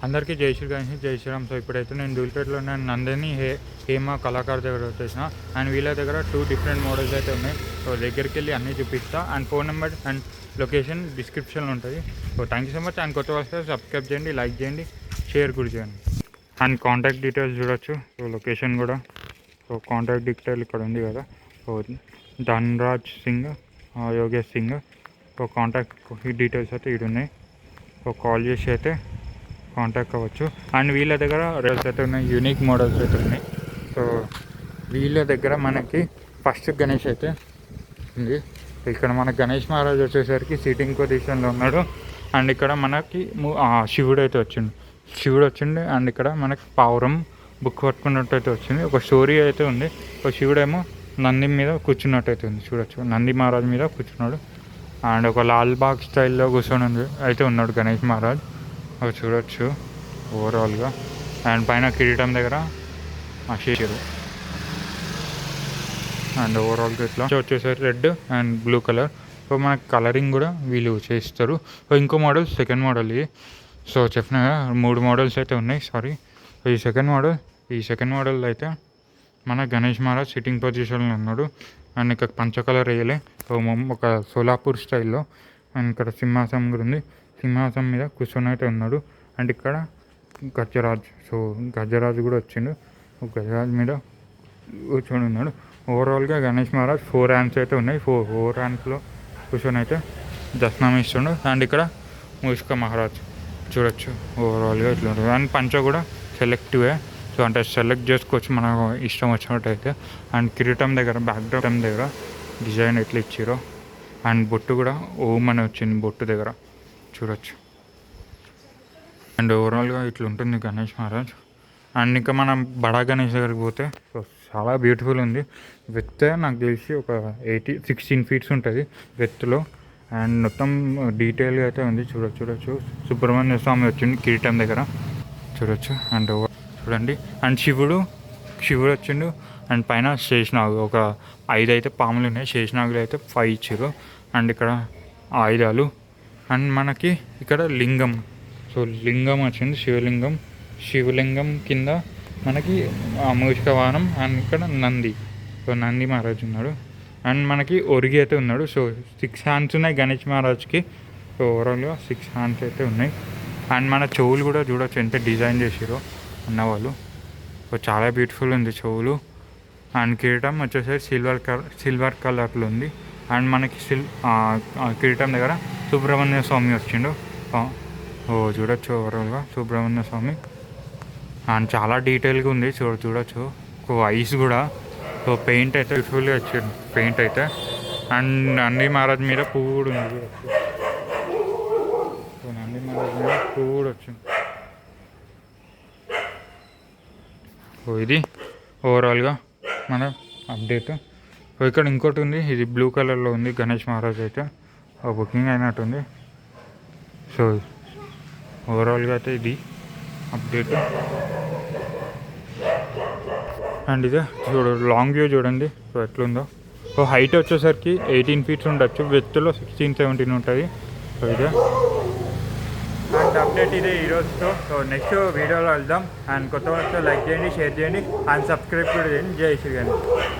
అందరికీ జై శ్రీ గణేష్, జై శ్రీరామ్. సో ఇప్పుడైతే నేను ధూళిపేటలో నేను నందిని హేమ కళాకారు దగ్గర వచ్చేసిన. అండ్ వీళ్ళ దగ్గర 2 డిఫరెంట్ మోడల్స్ అయితే ఉన్నాయి. సో దగ్గరికి వెళ్ళి అన్నీ చూపిస్తా. And phone number and location డిస్క్రిప్షన్లో ఉంటుంది. So thank you so much. And కొత్త వస్తే సబ్స్క్రైబ్ చేయండి, లైక్ చేయండి, షేర్ కూడా చేయండి. అండ్ కాంటాక్ట్ డీటెయిల్స్ చూడొచ్చు. సో లొకేషన్ కూడా, సో కాంటాక్ట్ డీటెయిల్ ఇక్కడ ఉంది కదా. So Dhanraj Singh, Yogesh Singh. So contact details అయితే ఇక్కడ ఉన్నాయి. సో కాల్ చేసి అయితే కాంటాక్ట్ అవ్వచ్చు. అండ్ వీళ్ళ దగ్గర రేల్స్ అయితే ఉన్నాయి, యూనిక్ మోడల్స్ అయితే ఉన్నాయి. సో వీళ్ళ దగ్గర మనకి ఫస్ట్ గణేష్ అయితే ఉంది. ఇక్కడ మన గణేష్ మహారాజ్ వచ్చేసరికి సిట్టింగ్ పొజిషన్లో ఉన్నాడు. అండ్ ఇక్కడ మనకి శివుడు అయితే వచ్చిండు. అండ్ ఇక్కడ మనకి పావురం బుక్ పట్టుకున్నట్టు అయితే వచ్చింది. ఒక స్టోరీ అయితే ఉంది. ఒక శివుడేమో నంది మీద కూర్చున్నట్టు అయితే ఉంది, చూడొచ్చు. నంది మహారాజ్ మీద కూర్చున్నాడు. అండ్ ఒక లాల్బాగ్ స్టైల్లో కూర్చొని అయితే ఉన్నాడు గణేష్ మహారాజ్, అవి చూడొచ్చు ఓవరాల్గా. అండ్ పైన కిరీటం దగ్గర షేరు. అండ్ ఓవరాల్గా ఇట్లా వచ్చేసరి red and blue colour. So మనకి కలరింగ్ కూడా వీళ్ళు చేస్తారు. సో ఇంకో మోడల్, సెకండ్ మోడల్ ఇది. సో చెప్పిన 3 మోడల్స్ అయితే ఉన్నాయి. సారీ, ఈ సెకండ్ మోడల్ అయితే మన గణేష్ మహారాజ్ సిట్టింగ్ పొజిషన్లో ఉన్నాడు. అండ్ ఇక్కడ పంచ కలర్ వేయలే, ఒక సోలాపూర్ స్టైల్లో. అండ్ ఇక్కడ సింహాసనం కూడా ఉంది, సింహాసనం మీద కూర్చొని అయితే ఉన్నాడు. అండ్ ఇక్కడ గజరాజ్, సో గజరాజ్ కూడా వచ్చిండు, గజరాజ్ మీద కూర్చొని ఉన్నాడు. ఓవరాల్గా గణేష్ మహారాజ్ 4 హ్యాండ్స్ అయితే ఉన్నాయి. 4 హ్యాండ్స్లో కూర్చొని అయితే దర్శనం ఇస్తుండు. అండ్ ఇక్కడ మూషిక మహారాజ్ చూడొచ్చు. ఓవరాల్గా ఇట్లా ఉంటుంది. అండ్ పంచ కూడా సెలెక్టివే, సో అంటే సెలెక్ట్ చేసుకోవచ్చు మన ఇష్టం వచ్చినట్టు అయితే. అండ్ కిరీటం దగ్గర, బ్యాక్ డ్రాప్ దగ్గర డిజైన్ ఎట్లా ఇచ్చారో. అండ్ బొట్టు కూడా ఓం అని వచ్చింది బొట్టు దగ్గర, చూడొచ్చు. అండ్ ఓవరాల్గా ఇట్లా ఉంటుంది గణేష్ మహారాజ్. అండ్ ఇంకా మనం బడా గణేష్ దగ్గరికి పోతే సో చాలా బ్యూటిఫుల్ ఉంది. వెత్ నాకు తెలిసి ఒక 16 ఫీట్స్ ఉంటుంది వెత్తులో. అండ్ మొత్తం డీటెయిల్గా అయితే ఉంది, చూడొచ్చు. సుబ్రహ్మణ్య స్వామి వచ్చింది కిరీటం దగ్గర, చూడొచ్చు. అండ్ చూడండి. అండ్ శివుడు వచ్చిండు. అండ్ పైన శేషనాగు ఒక 5 అయితే పాములు ఉన్నాయి, శేషనాగులు అయితే 5 ఇచ్చారు. అండ్ ఇక్కడ ఆయుధాలు. అండ్ మనకి ఇక్కడ లింగం, సో లింగం వచ్చింది, శివలింగం కింద మనకి మూషిక వాహనం. అండ్ ఇక్కడ నంది, సో నంది మహారాజ్ ఉన్నాడు. అండ్ మనకి ఒరిగి అయితే ఉన్నాడు. సో 6 హ్యాండ్స్ ఉన్నాయి గణేష్ మహారాజ్కి. సో ఓవరాల్గా 6 హ్యాండ్స్ అయితే ఉన్నాయి. అండ్ మన చెవులు కూడా చూడొచ్చు ఎంత డిజైన్ చేసారో అన్నవాళ్ళు. సో చాలా బ్యూటిఫుల్ ఉంది చెవులు. అండ్ కిరీటం వచ్చేసరికి సిల్వర్ కలర్లో ఉంది. అండ్ మనకి కిరీటం దగ్గర సుబ్రహ్మణ్య స్వామి వచ్చిండు. చూడొచ్చు ఓవరాల్గా సుబ్రహ్మణ్య స్వామి. అండ్ చాలా డీటెయిల్గా ఉంది, చూడొచ్చు. ఒక ఐస్ కూడా. సో పెయింట్ అయితే బ్యూటిఫుల్గా వచ్చింది పెయింట్ అయితే. అండ్ నంది మహారాజ్ మీద పువ్వు కూడా ఉంది, సో నంది మహారాజ్ మీద పువ్వు కూడా వచ్చింది. సో ఇది ఓవరాల్గా మన అప్డేట్. సో ఇక్కడ ఇంకోటి ఉంది, ఇది బ్లూ కలర్లో ఉంది గణేష్ మహారాజ్ అయితే, బుకింగ్ అయినట్టుంది. సో ఓవరాల్గా అయితే ఇది అప్డేట్. అండ్ ఇదే లాంగ్ వ్యూ చూడండి సో ఎట్లుందో. సో హైట్ వచ్చేసరికి 18 ఫీట్స్ ఉండొచ్చు, వెత్తులో 16-17 ఉంటుంది. సో ఇదే అండ్ అప్డేట్ ఇదే ఈరోజుతో. సో నెక్స్ట్ వీడియోలో వెళ్దాం. అండ్ కొత్త వస్తే లైక్ చేయండి, షేర్ చేయండి, అండ్ సబ్స్క్రైబ్ కూడా చేయండి. జై శ్రీ గణేష్.